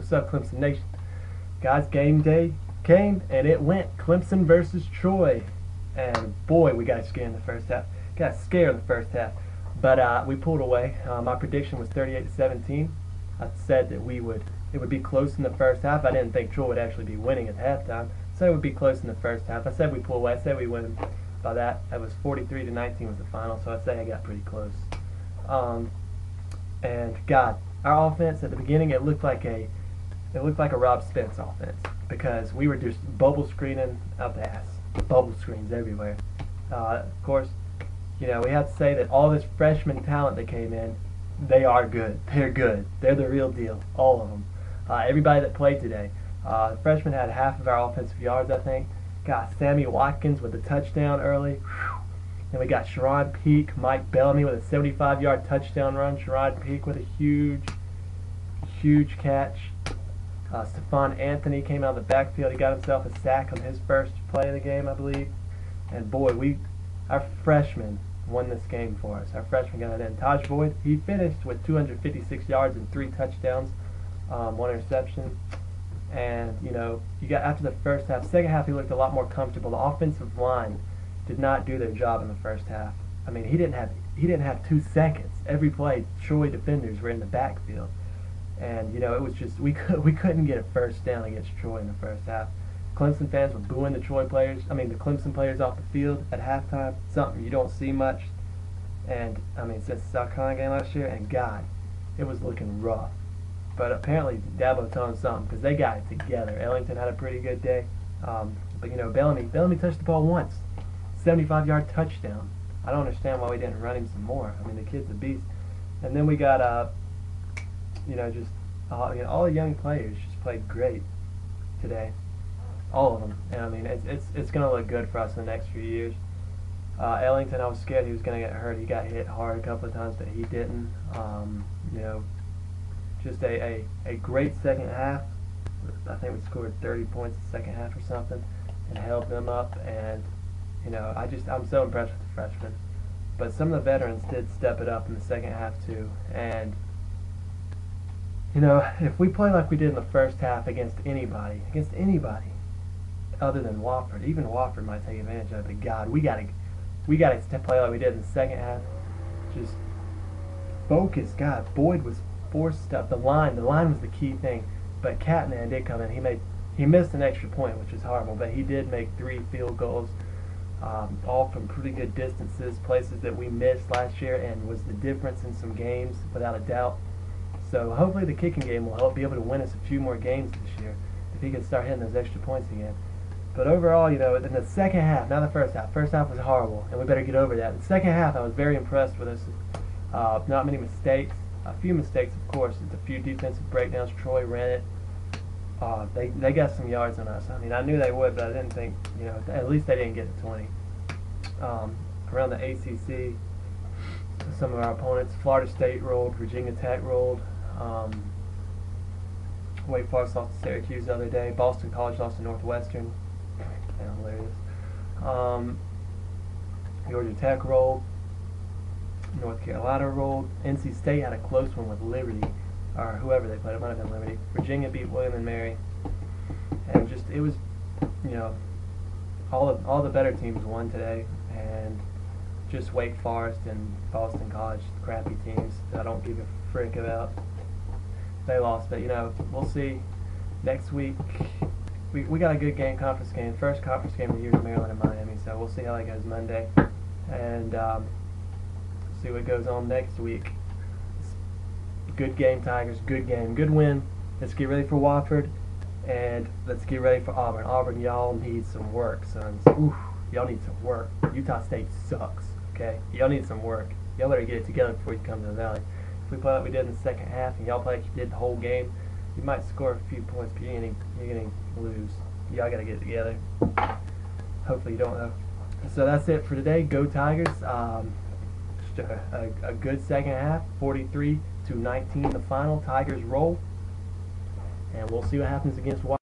What's up, Clemson Nation? Guys, game day came and it went. Clemson versus Troy. And boy, we got scared in the first half. Got scared in the first half. But we pulled away. My prediction was 38-17. I said that it would be close in the first half. I didn't think Troy would actually be winning at halftime. So it would be close in the first half. I said we pull away. I said we win by that. It was 43-19 was the final. So I'd say I got pretty close. And God, our offense at the beginning, it looked like a Rob Spence offense because we were just bubble screening out the ass, bubble screens everywhere. Of course, we have to say that all this freshman talent that came in, they are good. They're good. They're the real deal, all of them. Everybody that played today, the freshmen had half of our offensive yards, I think. Got Sammy Watkins with a touchdown early. Then we got Sharon Peak, Mike Bellamy with a 75-yard touchdown run. Sharon Peak with a huge catch. Stephon Anthony came out of the backfield. He got himself a sack on his first play of the game, I believe. And boy, our freshmen won this game for us. Our freshman got it in. Taj Boyd, he finished with 256 yards and 3 touchdowns, 1 interception. And you got after the first half, second half he looked a lot more comfortable. The offensive line did not do their job in the first half. I mean, he didn't have 2 seconds. Every play, Troy defenders were in the backfield. And it was just we couldn't get a first down against Troy in the first half. Clemson fans were booing the the Clemson players off the field at halftime. Something you don't see much. And since the South Carolina game last year, and God, it was looking rough. But apparently Dabo told them something because they got it together. Ellington had a pretty good day. But Bellamy touched the ball once, 75-yard touchdown. I don't understand why we didn't run him some more. The kid's a beast. And then we got all the young players just played great today, all of them. And it's going to look good for us in the next few years. Ellington, I was scared he was going to get hurt. He got hit hard a couple of times, but he didn't. Just a great second half. I think we scored 30 points in the second half or something, and held them up. And I'm so impressed with the freshmen. But some of the veterans did step it up in the second half too. And if we play like we did in the first half against anybody other than Wofford, even Wofford might take advantage of it. But God, we gotta play like we did in the second half. Just focus. God, Boyd was forced up. The line was the key thing. But Catman did come in. He missed an extra point, which is horrible. But he did make 3 field goals, all from pretty good distances, places that we missed last year, and was the difference in some games without a doubt. So hopefully the kicking game will be able to win us a few more games this year if he can start hitting those extra points again. But overall, in the second half, not the first half. First half was horrible, and we better get over that. In the second half, I was very impressed with us. Not many mistakes. A few mistakes, of course. It's a few defensive breakdowns. Troy ran it. They got some yards on us. I knew they would, but I didn't think, at least they didn't get to 20. Around the ACC, some of our opponents, Florida State rolled, Virginia Tech rolled. Wake Forest lost to Syracuse the other day. Boston College lost to Northwestern. Hilarious. Georgia Tech rolled. North Carolina rolled. NC State had a close one with Liberty, or whoever they played. It might have been Liberty. Virginia beat William and Mary, and it was, all the better teams won today, and just Wake Forest and Boston College, crappy teams that I don't give a frick about. They lost, but we'll see. Next week, we got a good game, conference game, first conference game of the year to Maryland and Miami. So we'll see how that goes Monday, and see what goes on next week. Good game, Tigers. Good game, good win. Let's get ready for Wofford, and let's get ready for Auburn. Auburn, y'all need some work, sons. Ooh, y'all need some work. Utah State sucks. Okay, y'all need some work. Y'all better get it together before you come to the Valley. If we play like we did in the second half, and y'all play like you did the whole game, you might score a few points, but you're gonna lose. Y'all gotta get it together. Hopefully you don't though. So that's it for today. Go Tigers. Just a good second half. 43-19 the final. Tigers roll, and we'll see what happens against Washington.